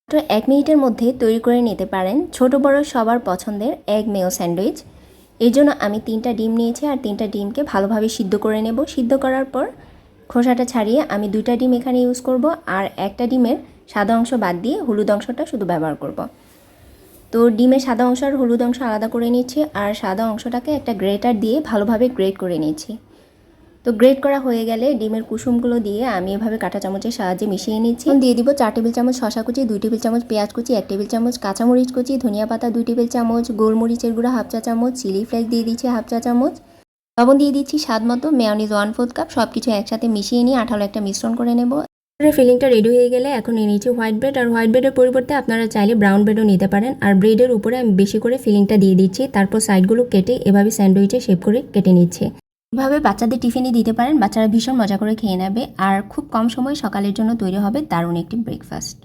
তো 1 মিনিটের মধ্যে তৈরি করে নিতে পারেন ছোট বড় সবার পছন্দের এগ মেয়ো স্যান্ডউইচ। এর জন্য আমি 3টা ডিম নিয়েছি আর 3টা ডিমকে ভালোভাবে সিদ্ধ করে নেব। সিদ্ধ করার পর খোসাটা ছাড়িয়ে আমি 2টা ডিম এখানে ইউজ করব আর একটা ডিমের সাদা অংশ বাদ দিয়ে হলুদ অংশটা শুধু ব্যবহার করব। তো ডিমের সাদা অংশ আর হলুদ অংশ আলাদা করে নিচ্ছি আর সাদা অংশটাকে একটা গ্রেটার দিয়ে ভালোভাবে গ্রেট করে নিচ্ছি। তো গ্রেট করা হয়ে গেলে ডিমের কুসুমগুলো দিয়ে আমি এভাবে কাঁটা চামচের সাহায্যে মিশিয়ে নিচ্ছি। দিয়ে দিব 4 টেবিল চামচ শসা কুচি, 2 টেবিল চামচ পেঁয়াজ কুচি, 1 টেবিল চামচ কাঁচামরিচ কুচি, ধনিয়া পাতা 2 টেবিল চামচ, গোলমরিচের গুঁড়া হাফ চা চামচ, চিলি ফ্লেক্স দিয়ে দিচ্ছি হাফ চা চামচ, লবণ দিয়ে দিচ্ছি স্বাদ মতো, মেয়োনিজ 1/4 কাপ। সব কিছু একসাথে মিশিয়ে নিয়ে আঠালো একটা মিশ্রণ করে নেব। ফিলিংটা রেডি হয়ে গেলে এখন নিয়ে নিচ্ছি হোয়াইট ব্রেড। আর হোয়াইট ব্রেডের পরিবর্তে আপনারা চাইলে ব্রাউন ব্রেডও নিতে পারেন। আর ব্রেডের উপরে আমি বেশি করে ফিলিংটা দিয়ে দিচ্ছি, তারপর সাইডগুলো কেটে এভাবে স্যান্ডউইচে শেপ করে কেটে নিচ্ছি। এভাবে বাচ্চাদের টিফিনে দিতে পারেন, বাচ্চারা ভীষণ মজা করে খেয়ে নেবে আর খুব কম সময় সকালের জন্য তৈরি হবে দারুণ একটি ব্রেকফাস্ট।